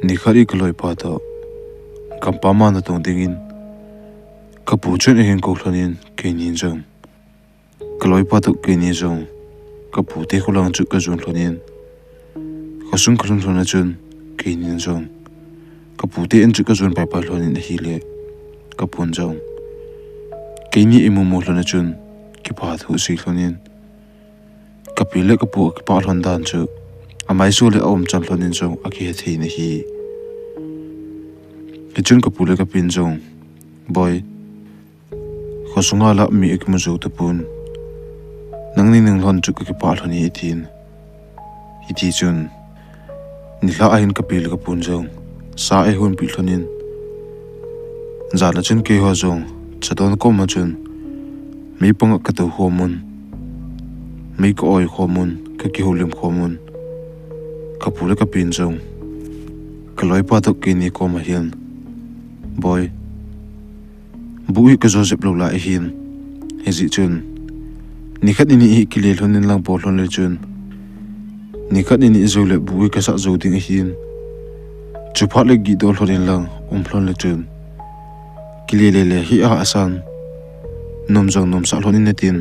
ni khari kaloi pa to kampama na tong dingin kapu chen hen ko thlonin ke nin jong kaloi pa to ke ni jong kapu te kholang chu ka jun thlonin khosung khun thona chun ke nin jong kapu te en chu ka jun pa pa thlonin hi le kapun jong ke ni imu mo thlona chun ki pa thu si thlonin kapile kapu ki pa thlon dan chu amai so le om chan thlonin jong aki he thei na hi kichun kapule kapin jong boy khosunga la mi ek mu zo tapun nangni nang lon chu ki pa thoni ithin iti chun ni la ahin kapil kapun jong sa e hun pi thonin zala chun ke ho jong chadon ko ma chun mi pang ka to homun mi ko oi homun ka ki holim homun kapule kapin jong kaloi pa to ki ni ko ma hian boy bui ka joseph lo la hin hezi chun ni khat ni hi ki le hlonin lang bo hlon le chun ni khat ni zo le bui ka sa zo ding hin chu pha le gi do hlonin lang hlon le chun ki le hi a asan nom jong nom sa hlonin ne tin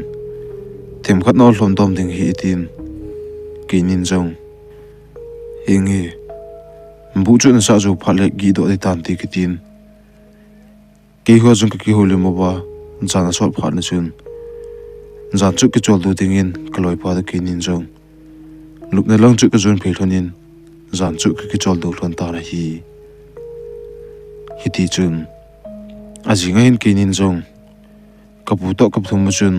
them khat no hlom dom ding hi tin ki nin jong hingi bu chun sa zo pha le gi do de tan ti ki tin ke ho jong ki ho le mo ba jana sol pha na chun jan chu ki chol du ding in kaloi pa da ki nin jong luk na lang chu ka jun phel thonin jan chu ki chol du hlon ta ra hi ti chun ajinga hin ki nin jong kapu to kap thum chun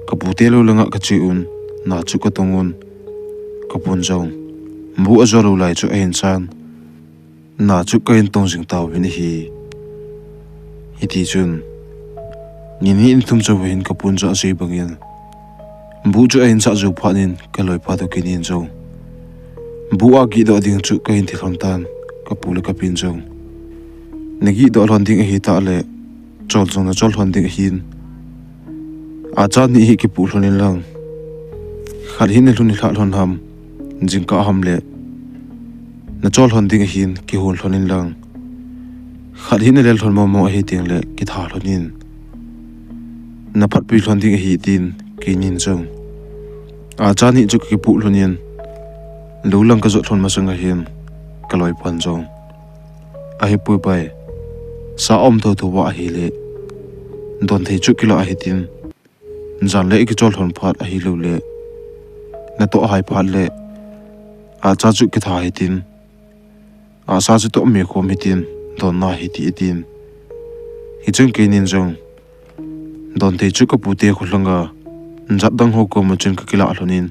kapu te lo langa ka chi un na chu ka tongun kapun jong bu a zo lo lai chu ein chan na chu ka in tong jing taw hin hi iti chun ni in thum chaw hin kapun cha sei bangin bu chu ein cha zu phanin kaloi pha to kinin jo bu a gi do ding chu ka in thi thon tan kapul ka pin jo negi do lon ding hi ta le chol jong na chol hon ding hin a cha ni hi ki pu hlonin lang khar hin ne hluni thla hlon ham jing ka ham le na chol hon ding hin ki hol hlonin lang khar hin le hlon mo hi ting le ki tha hlonin na phat pi hlon ding hi tin ki nin jong a cha ni chu ki pu hlonin lo lang ka zo hlon ma sanga hin kaloi pan jong a hi pu pai sa om tho tho wa hi le don thei chu kilo a hi tin jan le ki chol hlon phat a hi lo le na to hai phat le a cha chu ki tha hi tin a sa chu to me khom hi tin don na hi ti tin hi chung ke nin jong don thei chu ka pu te khulanga jat dang ho ko ma chen ka kila hlonin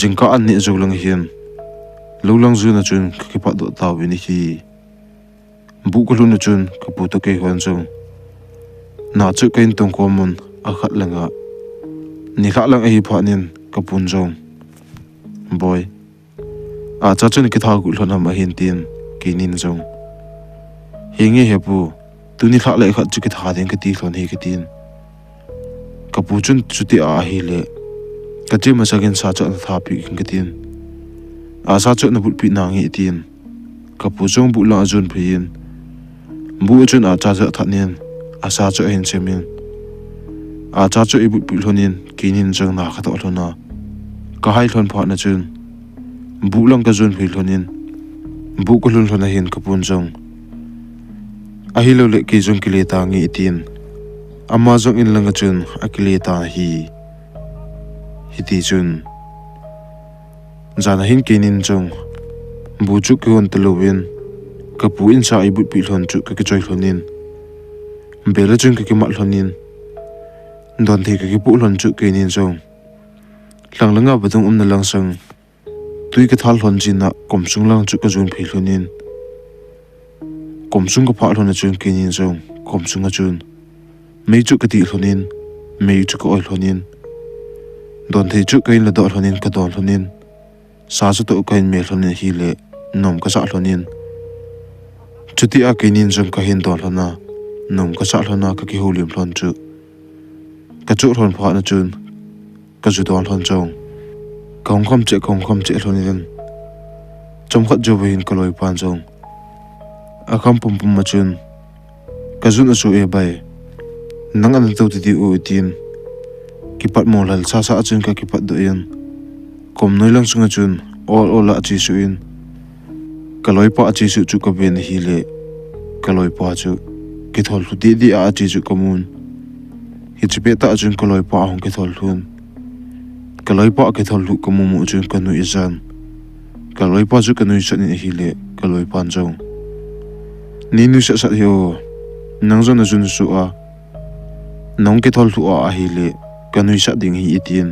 jing ka an ni zo lang hian lo lang zu na chun ki pa do taw ni hi bu ko lu na chun ka pu to ke hon jong na chu kain tong ko mun a khat langa ni kha lang a hi pha nin ka pun jong boy a cha chun ki tha gu hlona ma hin tin ki nin jong hingi he pu tu ni kha le khat chu ki tha den ka ti hlon hi ki tin ka pu chun chu ti a hi le ka chi ma sagin sa cha tha pi ki tin a sa chu na bu pi na ngi tin ka pu jong bu la jun phin bu chun a cha cha thanin a sa chu hin chemin a cha chu i bu pi hlonin ki nin jong na kha to hlona ka hai hlon pha na chun bu lang ka jun phi hlonin bu ko hlon hlona hin ka pun jong a hi lo le ki jong ki le ta ngi tin ama jong in langa chun a ki le ta hi ti chun jana hin ki nin jong bu chu ki hon tlovin ka pu in sa i bu pi hlon chu ka ki choi hlonin bela chun ka ki ma hlonin don thei ka ki pu hlon chu ke nin jong lang langa badung na lang sang tui ka thal hlon jin na kom sung lang chu ka jun phi hlonin kom sung ka pha hlon na chun ke nin jong kom sung a chun mei chu ka ti hlonin mei chu ka oi hlonin don thei chu kain la do hlonin ka don hlonin sa chu to kain me hlonin hi le nom ka sa hlonin chuti a kainin jong ka hin don hlona nom ka sa hlona ka ki holim hlon chu ka chu hlon pha na chun ka ju don hlon chong kong khom che hlonin chom khat jo vein kaloi pan jong akam pum pum machun kazun asu e bai nang an to ti u tin kipat molal sa sa achun ka kipat do yan kom noi lang sunga chun all achi su in kaloi pa achi su chu ka ben hi le kaloi pa chu ki thol thu di a achi chu komun hi chipe ta achun kaloi pa hong ki thol thun kaloi pa ki thol lu komu mu chun kanu izan kaloi pa chu kanu chan ni hi le kaloi pan jong ni nu sa sa yo nang zon na jun su a nong ki thol thu a hi le kanu sa ding hi itin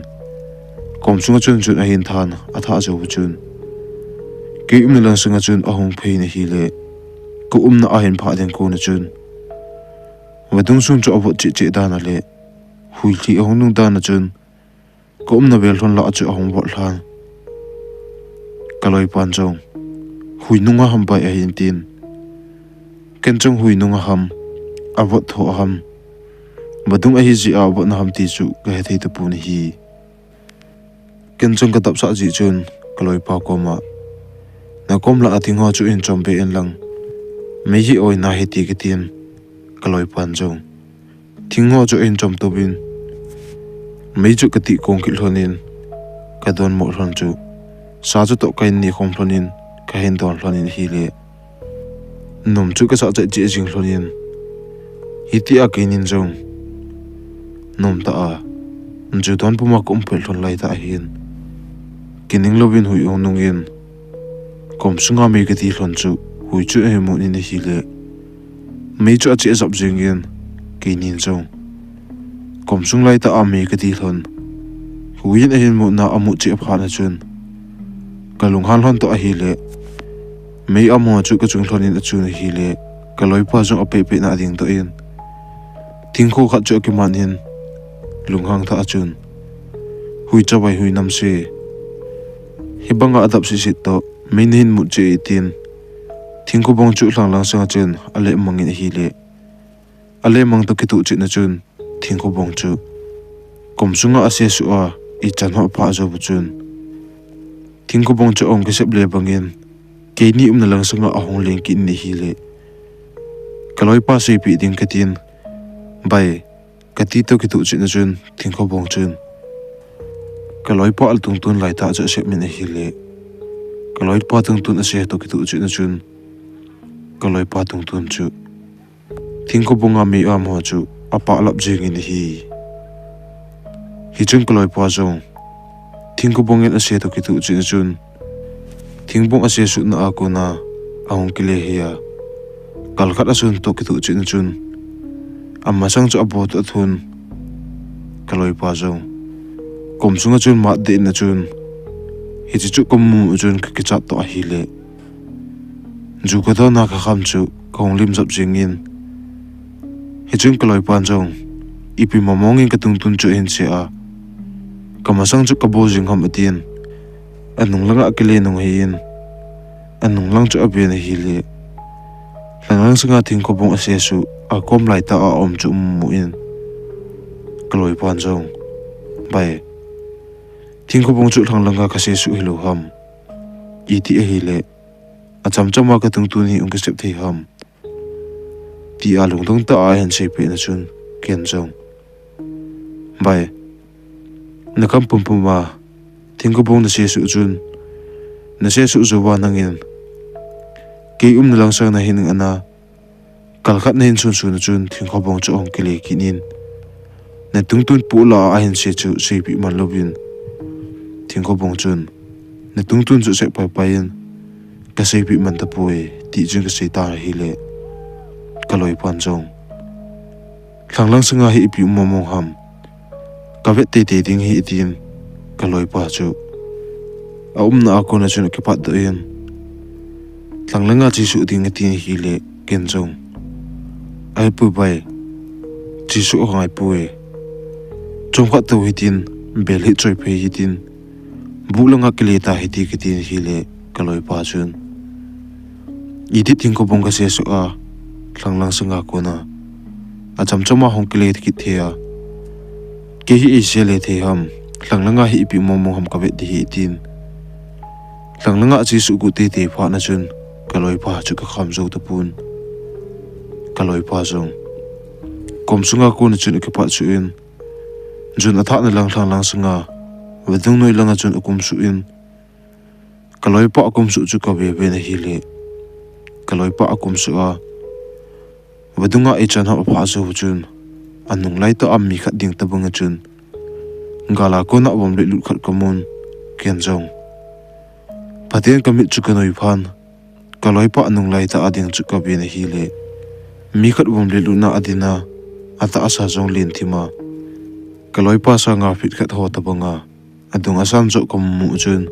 kom sunga chun chun a hin than a tha jo chun ke um lang sunga chun a hong phei na hi le ko na a hin pha den ko na chun wadung sun chu abo chi chi da na le hui thi a hong nung da na chun ko na bel thon la chu a hong bol hlan kaloi pan jong hui nunga ham bai a hin tin ken chong hui nunga ham abo tho ham badung a hi ji a abo na ham ti chu ga he thei ta pu ni hi ken chong ka tap sa ji chun kaloi pa ko ma na kom la ating ho chu in chom be en lang me hi oi na he ti ke tin kaloi pan jong thing ho chu in chom to bin me chu ka ti kong kil honin ka don mo hlon chu sa chu to kain ni khom hlonin ka hen don hlonin hi le nom chu ka sa cha ji jing hlonin hi ti a keinin jong nom ta a ju don puma kom phel hlon lai ta hin kining lovin hui ong nungin kom sunga me ka ti hlon chu hui chu e mu ni ne hi le me chu a che zap jingin keinin jong kom sung lai ta a me ka ti hlon hui in a hin mu na amu che pha na chun kalung han hon to a hi le me amo chu ka chung hlonin a chu na hi le kaloi pa jong a pe pe na ding to in thingkho khat chu ki man hin lunghang tha achun hui chawai hui nam se hibanga adap si sit to meinin mu che tin thingko bong chu lang lang sanga chen ale mangin hi le ale mang to kitu chi na chun thingko bong chu kom sunga ase su a I chan ho pha zo bu chun thingko bong chu ong ke sep le bangin ke ni na lang sanga a hong leng ki ni hi le kaloi pa se pi ding ka tin bai kati to kitu chi na chun thingko bong chun kaloi pa al tung tun lai ta cha sep min hi le kaloi pa tung tun ase to kitu chi na chun kaloi pa tung tun chu thingko bonga mi am ho chu apa lap jing in hi chung kaloi pa jong thingko bongin ase to kitu chi na chun thingbong ase su na ako na ahong kile hiya kalkhat asun to kitu chi na chun amma sang chu abo to thun kaloi pa jong kom sunga chun ma de na chun hi chu kom mu chun ki chat to a hi le ju ko to na ka kham chu kong lim zap jingin hi chung kaloi pan jong ipi mamongin ka tung tun chu hin se a kama sang chu ka bo jing ham atien anung langa akile nong hin anung lang chu abe na hi le lang sanga thing ko bong ase su a kom lai ta a om chu mu in kaloi pan jong bai thing ko bong chu lang langa ka se su hilu ham iti a hi le a cham chama ka tung tu ni ong ka sep thei ham ti a lung dong ta a hen se pe na chun ken jong bai na kam pum pum ma thing ko bong na se su chun na se su zo wa nangin ke na lang sang na hin ana kalkhat na hin sun su na chun thing ko bong chu ong kile kinin na tung tun pu la a hen se chu se pi man lovin thing ko bong chun na tung tun chu se pai pai in ka se pi man ta pui ti jing ka se ta hi le kaloi pan jong thlang lang sanga hi pi momong ham ka ve te te ding hi tin kaloi pa chu a na ako na chun ki pat do in thlang langa chi su ding tin hi le ken jong ai pu bai chi su ngai pu e chong kha to hi tin bel hi choi phe hi tin bu langa kile ta hi ti ki tin hi le kaloi pa chun idi ting ko bong ka se su a thlang lang sanga ko na a cham chama hong kile ki thea ke hi se le the ham thlang langa hi pi momong ham ka ve di hi tin lang langa chi su ku ti ti pha na chun kaloi pa chu ka kham zo tapun kaloi pa zong kom sunga ko na chun ke pa chu in jun atha na lang thang lang sunga wedung noi langa chun akum su in kaloi pa akum su chu ka ve na hi le kaloi pa akum su a wedunga e chan ha pha zo chun anung lai to am mi khat ding ta banga chun gala ko na bom le lut khat kamun ken jong patien kamit chu kanoi phan kaloi pa anung lai ta ading chu ka be na hi le mi khat bom le lut na adina ata asa jong len thima kaloi pa sa nga fit khat ho ta banga adung asam jo kom mu chun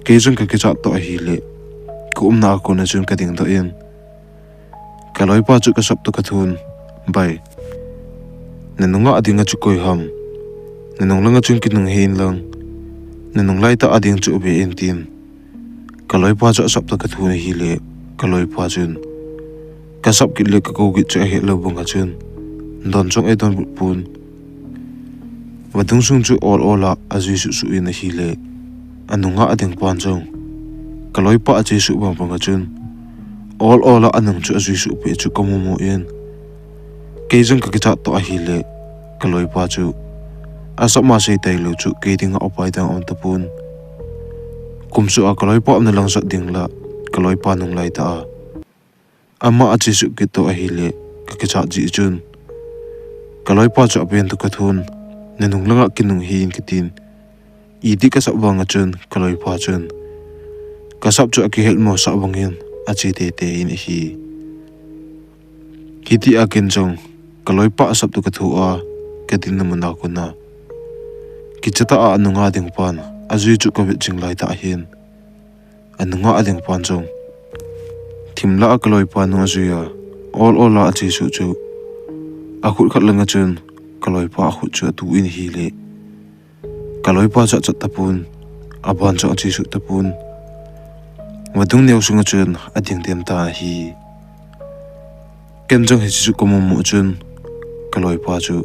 ke jong ka ke cha to hi le ku na ko na chun ka ding to in kaloi pa chu ka sap to ka thun bai nanunga adinga chu koi ham nanung langa chun kinung hein lang nanung lai ta ading chu be en tin kaloi pa chu sap to ka thun hi le kaloi pa chun ka sap ki le ka ko gi chu he lo bunga chun don chong e don pun wadung sung chu all ola azi su su in hi le anunga ading pan chong kaloi pa achi su bang banga chun all ola anung chu azi su pe chu kamu mu in ke jung ka cha to hi le kaloi pa chu asap ma sei tai lu chu ke ding opai dang on tapun kum su a kaloi pa na lang sa ding la kaloi pa nung lai ta ama achi su ki to hi le ka cha ji chun kaloi pa chu ben to ka thun nanung langa kinung hin kitin idi ka sap wanga chun kaloi pa chun ka sap chu ki hel mo sa wangin achi te te in hi kiti akin jong kaloi pa sap tu ka thu a kadin naman ako na kichata a anunga ding pan azui chu ka bit jing lai ta hin anunga ading pan jong thimla a kaloi pa nu azuya all ola achi su chu akhut khat langa chun kaloi pa akhut chu tu in hi le kaloi pa cha chat tapun aban cha achi su tapun wadung neu sunga chun ading dem ta hi ken jong hi chu komo mu chun kaloi pa chu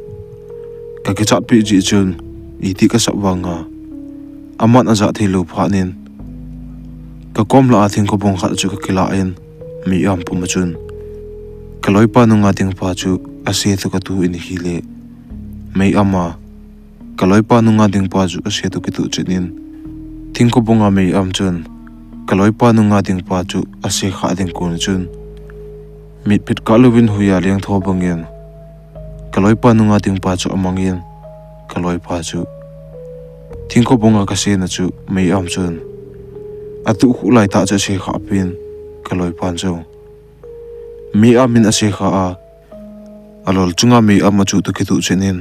ka ke chat pi ji chun iti ka sap wanga aman aza thilo phanin ka kom la athing ko bong khat chu ka kila en mi am pum chun kaloi pa nu nga ding pa chu ase to ka tu in hi le mei ama kaloi pa nu nga ding pa chu ase to ki tu chinin thing ko bonga mei am chun kaloi pa nu nga ding pa chu ase kha ding ko chun mit pit kalubin huya leng tho bangin kaloi pa nu nga ding pa chu amangin kaloi pa chu thing ko bonga ka se na chu mei am chun atu khulai ta cha se kha pin kaloi pan jo mi amin ase kha a alol chunga mi am chu tu ki tu chenin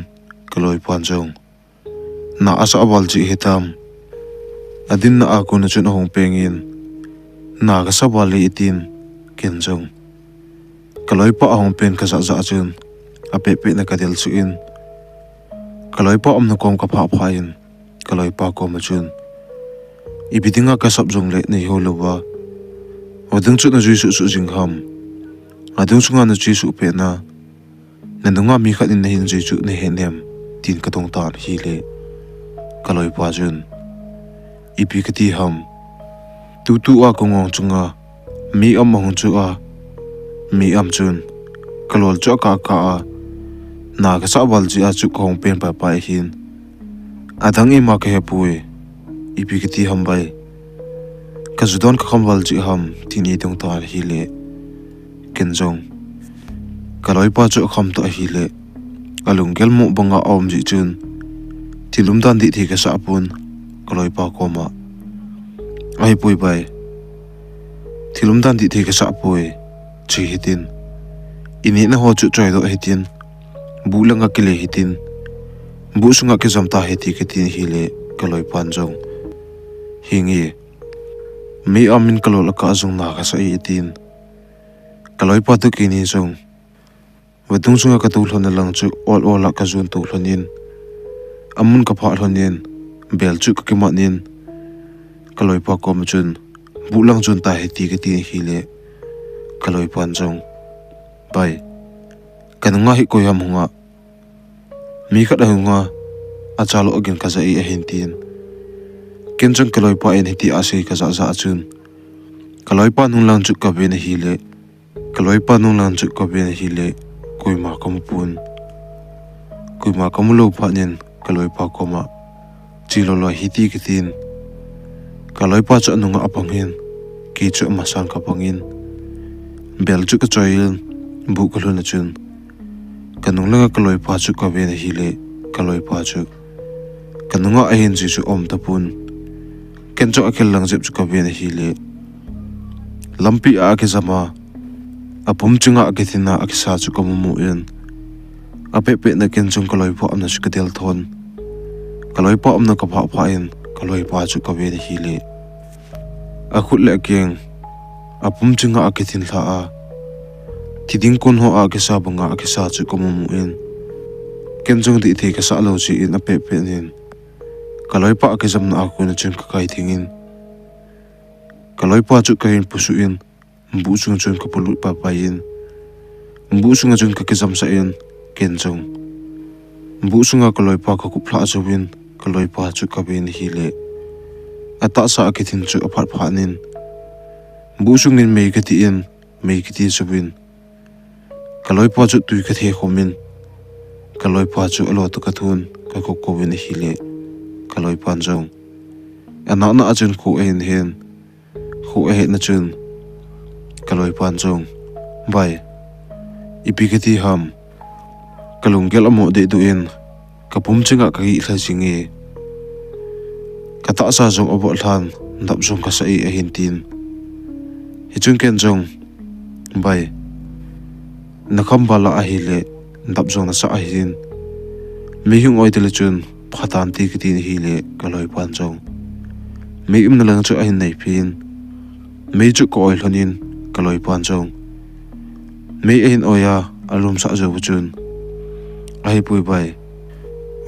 kaloi pan jo na asa awal ji hitam adin na ako na chun hong pengin na ka sabali itin ken jong kaloi pa hong pen ka za za chun ape pe na kadel su in kaloi pa am na kom ka pha phain kaloi pa ko ma chun ibidinga ka sab jong le nei holowa wadung chu na ju su jing ham adung sunga na chi su pe na nanunga mi khat in hin ji chu ne henem tin ka tong tan hi le kaloi pa chun ipi ka ti ham tu a kongong chunga mi am hong chu a mi am chun kalol cho ka a na ka sa wal ji a chu khong pen pa pa hin adang i ma ka he pui ipi ka ti ham bai ka zudon ka kham wal ji ham tin i tong ta hi le ken jong kaloi pa chu kham to hi le alung gel mu banga om ji chun tilum dan di thi ka sa pun kaloi pa ko ma ai pui bai tilum dan di thi ka sa pui chi hitin ini na ho chu choi do hitin bu langa kile hitin bu sunga ke zamta heti ke tin hi le kaloi pan jong hingi mi amin kalol ka jong na ka sa itin kaloi pa tu kini jong wadung sunga ka tu hlon lang chu all ola ka zun tu hlonin amun ka pha hlonin bel chu ka kimanin kaloi pa ko machun bulang chun ta heti ke tin hi le kaloi pan jong bai kanunga hi ko yam hunga mi khat hunga achalo again ka za i hintin kenjang kaloi pa en hiti ase ka za za chun kaloi pa nung lang chu ka be na hi le kaloi pa nung lang chu ka be na hi le koi ma kamupun koi ma kamulo pha nen kaloi pa koma chilo lo hiti kitin kaloi pa cha nunga apangin ki chu masan ka pangin bel chu ka choil bu kalu na chun kanung langa kaloi pa chu ka be na hi le kaloi pa chu kanunga ahin ji chu om tapun kenjo akel lang jep chu ka be na hi le lampi a ke zama apum chunga akithina akisa chu ka mu in ape na kenjong kaloi pa amna chu ka del thon kaloi pa amna ka pha in kaloi pa chu ka be na hi le a khut le keng apum chunga akithin tha a tiding kon ho a ke sa banga ke sa chu ko mu in kenjong di the ka sa lo chi in ape nin kaloi pa ke jam na ko na chun ka kai thingin kaloi pa chu ka in pusu in bu chung chun ka pulu pa pa in bu sunga chun ka ke jam sa in kenjong bu sunga kaloi pa ka ku phla chuwin kaloi pa chu ka be ni hi le ata sa ke thin chu apar pha nin bu sungin mei ka ti in mei ki ti chuwin kaloi pa chu tui ka the khomin kaloi pa chu alo to ka thun ka ko ko win hi le kaloi pan jong ana na achun ko hen hen ko he na chun kaloi pan jong bai ipi ka ti ham kalung gel amo de du in kapum chinga ka gi thla jinge kata sa jong obo than ndap jong ka sai a hin tin hi chung ken jong bai nakham bala a hi le ndap jong na sa a hin mi hung oi tele chun phatan ti ki tin hi le kaloi pan jong mi im na lang chu a hin nei phin mi chu ko oi hlonin kaloi pan jong mi a hin oya alum sa jo chun ai pui bai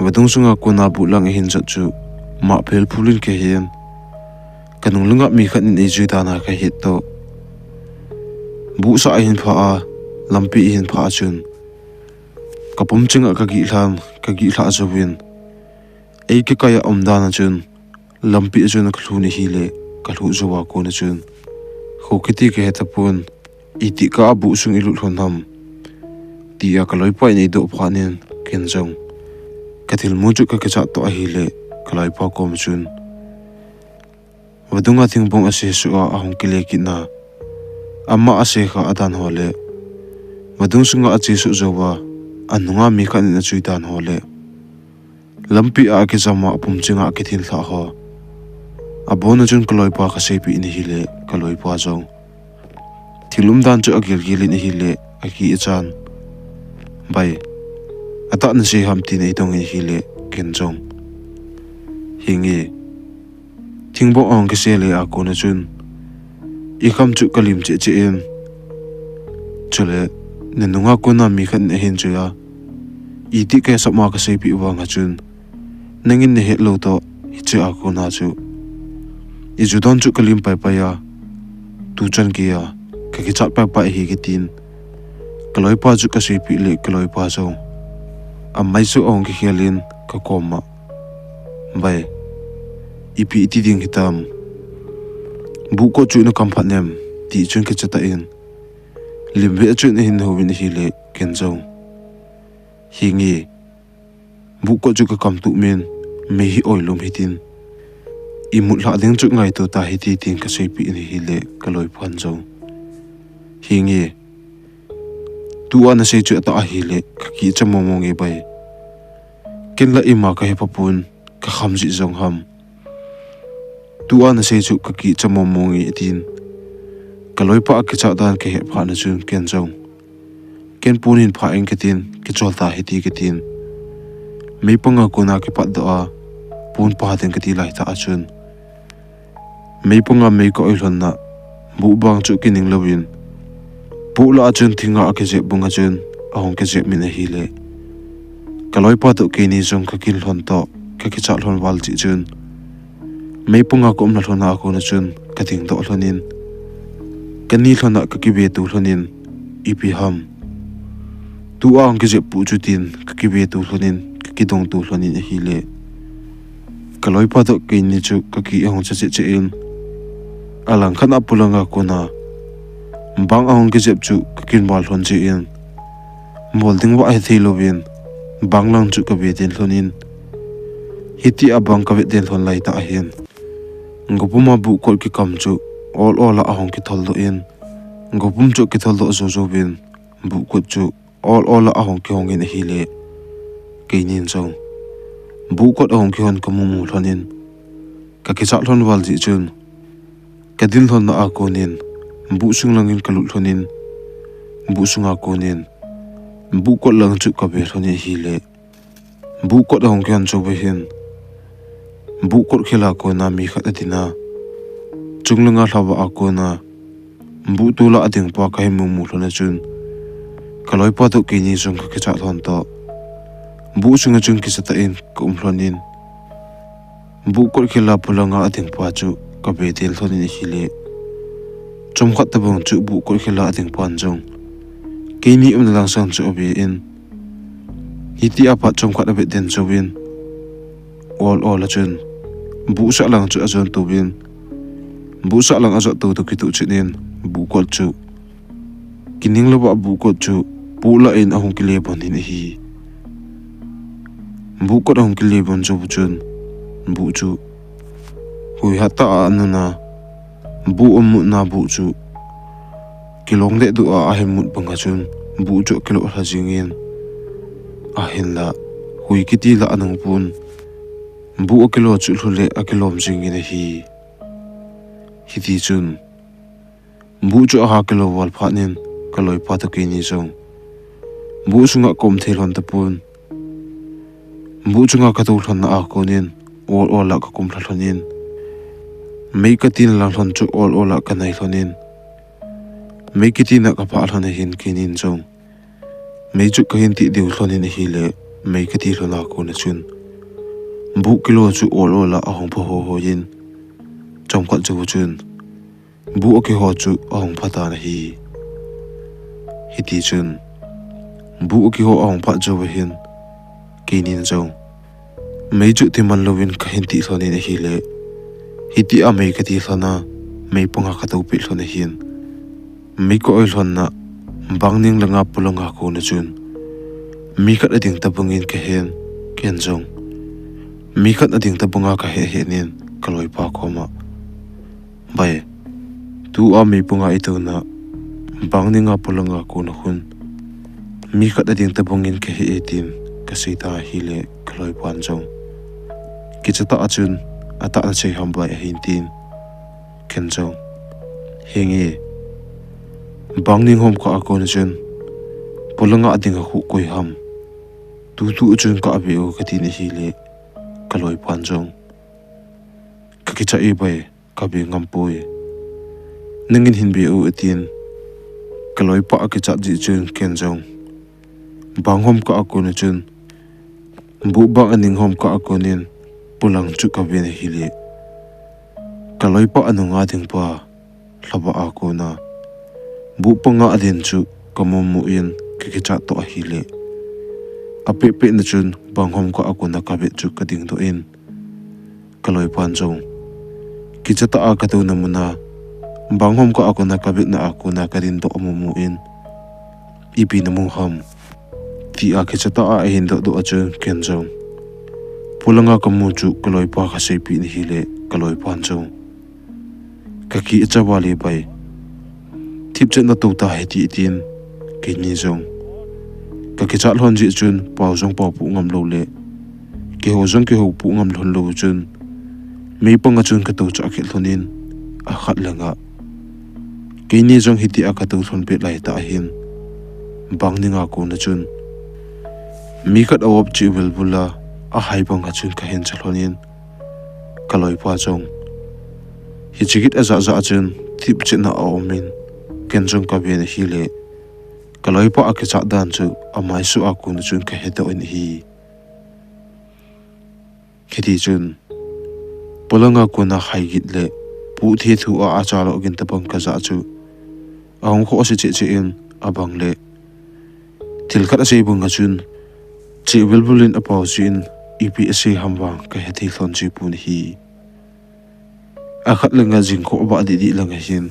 wadung sunga kona bu lang hin chat chu ma phel phulin ke hian kanung lunga mi khat ni ju dana ka hit to bu sa hin pha a lampi hin pha chun kapum chinga ka gi hla zawin ei ke kaya omdana chun lampi chun ka thuni hi le ka thu zowa ko na chun khokiti ke hetapun iti ka bu sung ilu hlonam ti a kaloi pai nei do phanin kenjong kathil muju ka cha to a hi le kaloi pa kom chun wadunga thingbong ase su a hong kile kina amma ase kha adan hole wadung sunga achi su zowa anunga mi khan na chui dan hole lampi a ke zama apum chinga ke thin tha ho abona chun kaloi pa ka sepi ni hi le kaloi pa jong thilum dan chu agil gil ni hi le aki chan bai ata na se ham ti nei dong hi le kenjong hingi thingbo ong ke se le a ko na chun I kham chu kalim che che en chule nenunga ko na mi khan hin chu ya I ti ke sama ka se pi wa nga chun nangin ne he lo to hi che a ko na chu I ju don chu kalim pai pa ya tu chan ki ya ka ki chat pa pa hi ki tin kaloi pa chu ka se pi le kaloi pa so mai su ong ki helin ka koma bai ipi ti ding hitam bu ko chu na kam phanem ti chun ke chata in limbe chu ne hin howin hi le kenjong hingi bu ko chu ka kam tu men me hi oilum hitin imut la ding chu ngai to ta hi ti tin ka sei pi ni hi le kaloi phan jong hingi tu ana sei chu ta hi le ka ki chamomong e bai ken la ima ka he papun ka kham ji jong ham tu ana sei chu ka ki chamomong e tin kaloi pa ka cha dan ke he pha na chun ken jong ken punin pha eng ke tin ki chol ta hi ti ke tin me panga ko na ke pa do a pun pa den ke ti lai ta achun me panga me ko ilhon na bu bang chu kining lawin pu la chun thinga ke je bunga chun ahong ke je min hi le kaloi pa to ke ni jong ka kil hon to ka ki cha hlon wal chi chun me punga ko na hlona ko na chun ka ting do hlonin kani hlona ka ki be tu hlonin ipi ham tu ang ke je pu chu tin ka ki be tu hlonin ka ki dong tu hlonin hi le kaloi pa to ke ni chu ka ki hong cha che in alang khana pulanga kona bang ahong ke jep chu ka kin bal hon che in molding wa he lovin banglang chu ka be den hlonin hiti abang ka be den hon lai ta hin ngopuma bu kol ki kam chu all ahong ki thol do in ngopum chu ki thol do zo bin bu ko chu all ahong ki hong in hi le ke nin chong bu ko ahong ki hon ka mu hlonin ka ki cha hlon wal ji chun ka dil hon na a ko nin bu sung langin ka lu hlonin bu sunga ko nin bu ko lang chu ka be hloni hi le bu ko ahong ki hon chu be hin bu ko khela ko na mi khat atina chunglunga hlawa a ko na bu tu la ading pa kai mu hlona chun kaloi pa to ke ni jong ka cha hlon to bu sunga chung ki sata in ka hlonin bu ko khela pulanga ading pa chu ka be tel thoni hi le chom khat ta bang chu bu ko khela ading pan jong ke ni lang sang chu be in hiti apa chom khat be den chu win all la chun bu sa lang chu azon tu win bu sa lang azot tu ki tu chinin bu ko chu kining lo ba bu ko chu pula in ahong ki le bon hin hi bu ko ahong ki le bon chu chun bu chu hui hata anuna bu na bu chu kilong le du a hemut banga chun bu chu kilo la jingin a hin la hui kiti la anong pun bu kilo chu hlule a kilom jingin hi hiti chun bu chu a kilo wal phanin kaloi pa to ke ni jong bu sunga kom thelon ta pun bu chunga ka tu hlon na a konin all la ka kum hlonin mei ka tin lang hlon chu all la ka nai hlonin mei ki tin ka pha hlon hin kinin jong mei chu ka hin ti deu hlonin hi le mei ka ti hlona ko na chun bu kilo chu all la ahong pho ho yin chom khat chu chun bu ke ho chu ahong phata na hi hiti chun bu ke ho ahong pha chu hin kinin jong mei chu ti man lovin ka hin ti hlonin hi le hiti a mei ka ti hlona mei ponga ka to pi hlona hin mei ko oi hlonna bangning langa pulanga ko na chun mi khat ading ta bangin ka hen ken jong mi khat ading ta banga ka he nin kaloi pa khoma bai tu a mei ponga ito na bangninga pulanga ko na hun mi khat ading ta bangin ka he etin ka seita hi le kaloi pan jong kichata achun ata na chei hambai hintin ken jong hengi bangning hom ka ko na chun pulanga ading hu koi ham tu chun ka abe o ka tin hi le kaloi pan jong ka kicha e bai ka be ngam poi ningin hin be o atin kaloi pa ka cha ji chun ken jong bang hom ka ko na chun bu bang aning hom ka ko nin pulang chu ka be na hi le kaloi pa anunga ding pa hlaba a ko na bu panga adin chu kamomu in ki cha to hi le ape pe na chun banghom ko akuna ka be chu ka ding do in kaloi pan jong ki cha ta a ka to namuna banghom ko akuna ka be na akuna ka din do amumu in ipi namu ham ti a ki cha ta a hin do achun ken jong pulanga kamu chu kaloi pa ka sei pi ni hi le kaloi pan jong ka ki cha wali bai tip chen na to ta he ti tin ke ni jong ka ki cha hlon ji chun pau jong pau pu ngam lo le ke ho jong ke ho pu ngam lhon lo chun mei panga chun ka to cha khel thonin a khat langa ke ni jong hiti a ka to thon pe lai ta hin bangninga ko na chun mi khat awop chi bel bula a hai banga chun ka hen chalhonin kaloi pa jong hi chigit a za chun tip chen na awmin ken jong ka be na hi le kaloi pa a ke cha dan chu amai su a kun chun ka heta in hi khiti chun polanga ko na hai git le pu the thu a cha lo gin ta bang ka za chu ahong kho se che in abang le til khat a sei bunga chun chi bilbulin a pau sin EPSC hamwang ka heti thon chi pun hi akhat langa jing kho ba di langa hin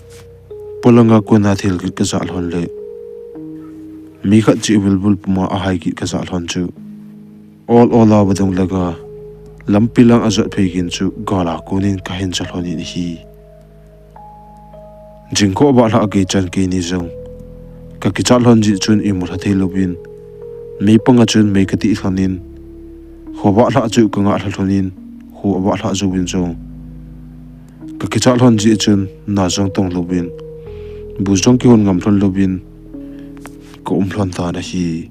polanga ko na thil ki ka zal hon le mi khat chi bulbul puma a hai ki ka zal hon chu all badung laga lampilang azat phegin chu gala kunin ka hin chal hon hi jing kho ba la ge chan ke ni zong ka ki chal hon ji chun imur hathei lobin mi panga chun me ka ti thanin khoba la chu ka nga thalonin khu ba la zu win zong ka ki chal hon ji chun na zong tong lobin bu zong ki hon ngam thon lobin ko thon ta na hi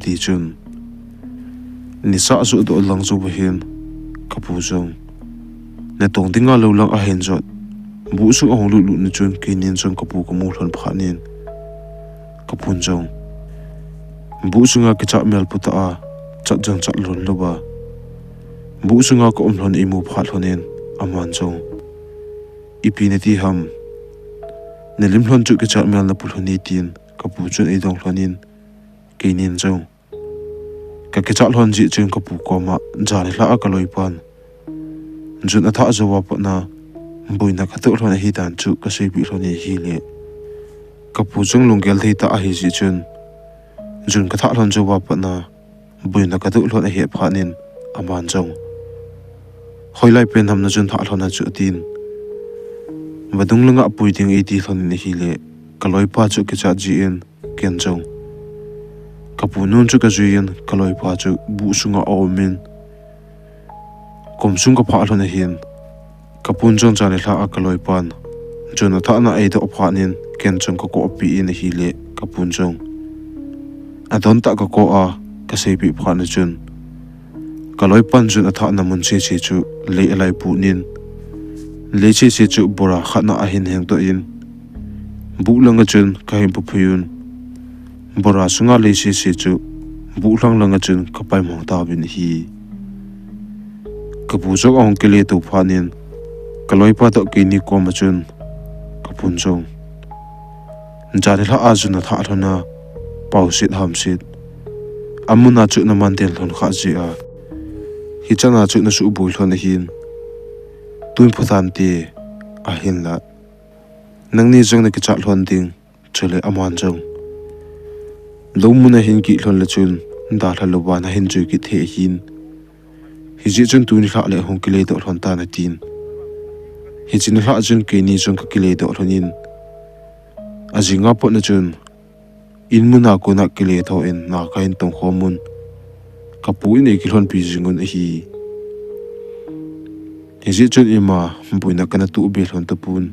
ti chun ni sa zu do lang zu hin ka pu zong na tong dinga lo lang a hen zot bu su ong lu ni chun ke nin zong ka pu ko mu thon phanin ka pun zong bu sunga ki cha mel puta a chat jang chat lon loba bu sunga ko thon imu phat honen aman zong ipinati ham nelim thon chu ki cha mel na pulhoni tin ka pu chun ei dong thlonin ke nin zong ka ki cha lon ji chun ka pu ko ma jani hla ka loi pan jun atha zawa pa na buina ka to thon hi dan chu ka sei bi thoni hi le ka pu chung lungel thei ta a hi ji chun jun ka tha lon zawa pa na buina ka to thon hi phanin aman zong hoilai pen ham na jun tha lon na chu tin badung langa pui ting e ti thon ni hi le kaloi pa chu ki cha ji in ken zong kapu nun chu ka zuin kaloi pa chu bu sunga omin kom sung ka pha lon hin kapun jong chane hla a kaloi pan jona tha na ei do phanin ken chung ka ko pi in hi le kapun jong adon ta ka ko a ka sei pi pha na chun kaloi pan jun atha na mun che che chu le alai pu nin le che che chu bora khana a hin heng to in bu langa chun ka him pu phuyun bora sunga le che che chu bu hlang langa chun ka pai mong ta bin hi ka bu jok ong ke le tu phanin kaloi pa to ke ni ko ma chun ka pun jong jani hla a juna tha thona pau sit ham sit amuna chu na man tel thon kha ji a hi chana chu na su bul thon hin tuin phutan ti a hin la nangni jong na ki cha hlon ding chule aman jong lomuna hin ki hlon la chun da thalo ba na hin chu ki the hin hi ji chun tuin hla le hong ki le do thon ta na tin hi chin hla chun ke ni jong ka ki le do thonin ajinga po na chun inmuna ko na ki le tho in na kain tong khomun kapu in ki hlon pi jingun hi ji chun ima buina kana tu be hlon ta pun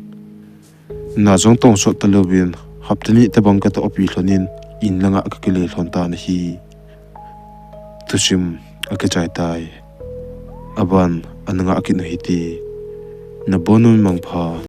na jong tong so ta lobin haptani ta bang ka to pi hlonin in langa ka ki le hlon ta na hi tusim aka chai tai aban ananga akin hi ti na bonun mangpha